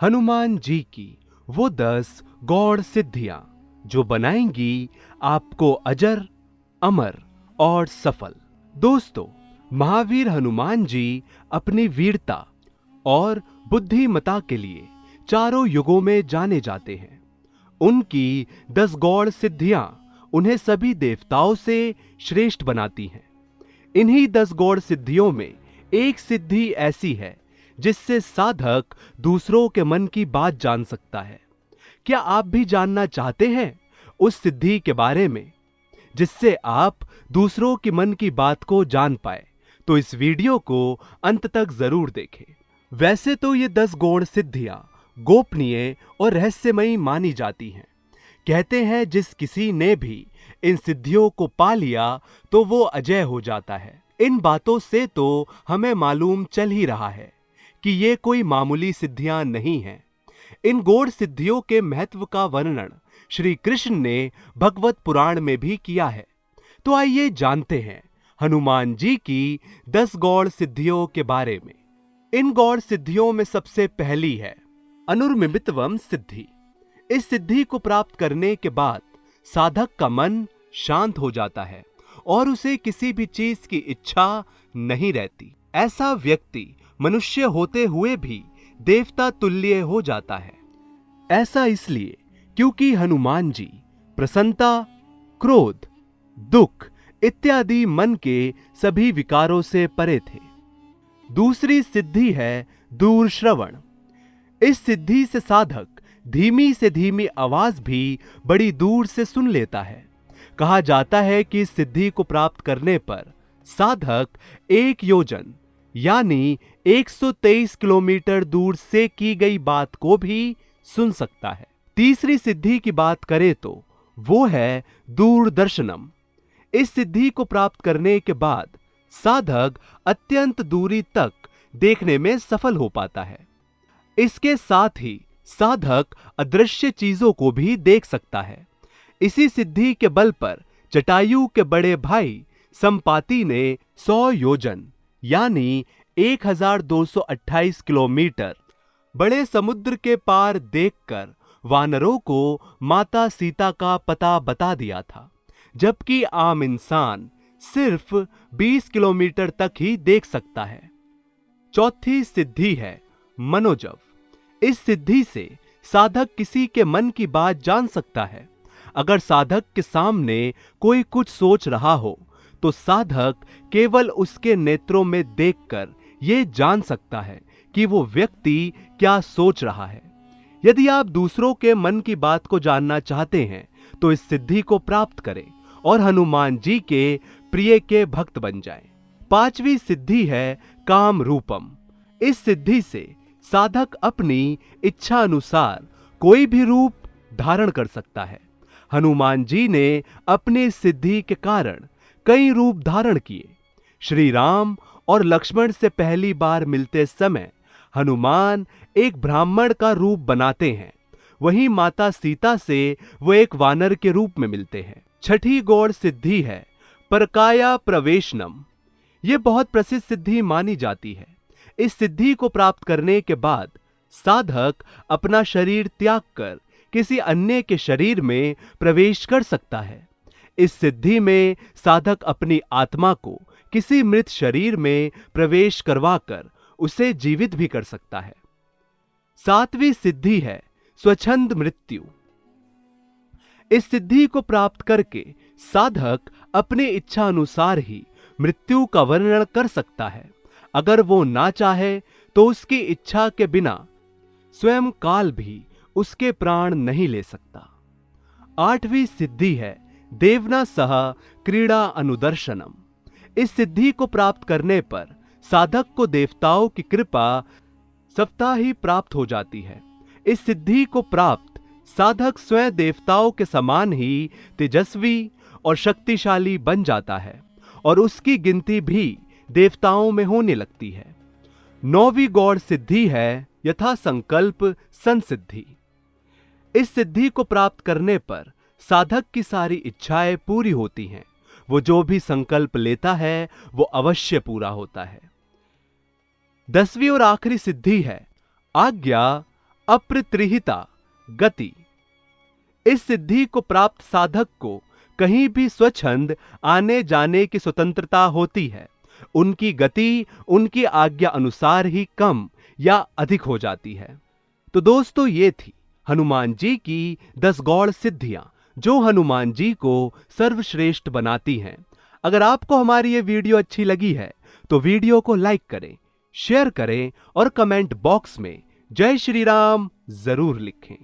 हनुमान जी की वो 10 गौड़ सिद्धियां जो बनाएंगी आपको अजर, अमर और सफल। दोस्तों, महावीर हनुमान जी अपनी वीरता और बुद्धिमता के लिए चारों युगों में जाने जाते हैं। उनकी 10 गौड़ सिद्धियां उन्हें सभी देवताओं से श्रेष्ठ बनाती हैं। इन्हीं 10 गौड़ सिद्धियों में एक सिद्धि ऐसी है जिससे साधक दूसरों के मन की बात जान सकता है। क्या आप भी जानना चाहते हैं उस सिद्धि के बारे में जिससे आप दूसरों के मन की बात को जान पाए? तो इस वीडियो को अंत तक जरूर देखें। वैसे तो ये 10 गौड़ सिद्धियां गोपनीय और रहस्यमयी मानी जाती हैं। कहते हैं जिस किसी ने भी इन सिद्धियों को पा लिया तो वो अजय हो जाता है। इन बातों से तो हमें मालूम चल ही रहा है कि ये कोई मामूली सिद्धियां नहीं हैं। इन गौड़ सिद्धियों के महत्व का वर्णन श्री कृष्ण ने भगवत पुराण में भी किया है। तो आइए जानते हैं हनुमान जी की 10 गौड़ सिद्धियों के बारे में। इन गौड़ सिद्धियों में सबसे पहली है अनुर्मिमित्वम सिद्धि। इस सिद्धि को प्राप्त करने के बाद साधक का मन शांत हो जाता है और उसे किसी भी चीज की इच्छा नहीं रहती। ऐसा व्यक्ति मनुष्य होते हुए भी देवता तुल्य हो जाता है। ऐसा इसलिए क्योंकि हनुमान जी प्रसन्नता, क्रोध, दुख इत्यादि मन के सभी विकारों से परे थे। दूसरी सिद्धि है दूर श्रवण। इस सिद्धि से साधक धीमी से धीमी आवाज भी बड़ी दूर से सुन लेता है। कहा जाता है कि इस सिद्धि को प्राप्त करने पर साधक 1 योजन यानी 123 किलोमीटर दूर से की गई बात को भी सुन सकता है। तीसरी सिद्धि की बात करें तो वो है दूरदर्शनम। इस सिद्धि को प्राप्त करने के बाद साधक अत्यंत दूरी तक देखने में सफल हो पाता है। इसके साथ ही साधक अदृश्य चीजों को भी देख सकता है। इसी सिद्धि के बल पर जटायु के बड़े भाई संपाति ने 100 योजन यानी 1228 किलोमीटर बड़े समुद्र के पार देखकर वानरों को माता सीता का पता बता दिया था, जबकि आम इंसान सिर्फ 20 किलोमीटर तक ही देख सकता है। चौथी सिद्धि है मनोजव। इस सिद्धि से साधक किसी के मन की बात जान सकता है। अगर साधक के सामने कोई कुछ सोच रहा हो तो साधक केवल उसके नेत्रों में देखकर यह जान सकता है कि वो व्यक्ति क्या सोच रहा है। यदि आप दूसरों के मन की बात को जानना चाहते हैं तो इस सिद्धि को प्राप्त करें और हनुमान जी के प्रिय के भक्त बन जाएं। पांचवी सिद्धि है काम रूपम। इस सिद्धि से साधक अपनी इच्छा अनुसार कोई भी रूप धारण कर सकता है। हनुमान जी ने अपनी सिद्धि के कारण कई रूप धारण किए। श्री राम और लक्ष्मण से पहली बार मिलते समय हनुमान एक ब्राह्मण का रूप बनाते हैं, वहीं माता सीता से वो एक वानर के रूप में मिलते हैं। छठी गौड़ सिद्धि है परकाया प्रवेशनम। ये बहुत प्रसिद्ध सिद्धि मानी जाती है। इस सिद्धि को प्राप्त करने के बाद साधक अपना शरीर त्याग कर किसी अन्य के शरीर में प्रवेश कर सकता है। इस सिद्धि में साधक अपनी आत्मा को किसी मृत शरीर में प्रवेश करवाकर उसे जीवित भी कर सकता है। सातवीं सिद्धि है स्वच्छंद मृत्यु। इस सिद्धि को प्राप्त करके साधक अपनी इच्छा अनुसार ही मृत्यु का वर्णन कर सकता है। अगर वो ना चाहे तो उसकी इच्छा के बिना स्वयं काल भी उसके प्राण नहीं ले सकता। आठवीं सिद्धि है देवना सह क्रीड़ा अनुदर्शनम। इस सिद्धि को प्राप्त करने पर साधक को देवताओं की कृपा स्वतः ही प्राप्त हो जाती है। इस सिद्धि को प्राप्त साधक स्वयं देवताओं के समान ही तेजस्वी और शक्तिशाली बन जाता है और उसकी गिनती भी देवताओं में होने लगती है। 9वीं गौड़ सिद्धि है यथा संकल्प संसिद्धि। इस सिद्धि को प्राप्त करने पर साधक की सारी इच्छाएं पूरी होती हैं। वो जो भी संकल्प लेता है वो अवश्य पूरा होता है। 10वीं और आखिरी सिद्धि है आज्ञा अप्रतिहिता गति। इस सिद्धि को प्राप्त साधक को कहीं भी स्वच्छंद आने जाने की स्वतंत्रता होती है। उनकी गति उनकी आज्ञा अनुसार ही कम या अधिक हो जाती है। तो दोस्तों, ये थी हनुमान जी की 10 गौड़ सिद्धियां जो हनुमान जी को सर्वश्रेष्ठ बनाती हैं। अगर आपको हमारी ये वीडियो अच्छी लगी है तो वीडियो को लाइक करें, शेयर करें और कमेंट बॉक्स में जय श्री राम जरूर लिखें।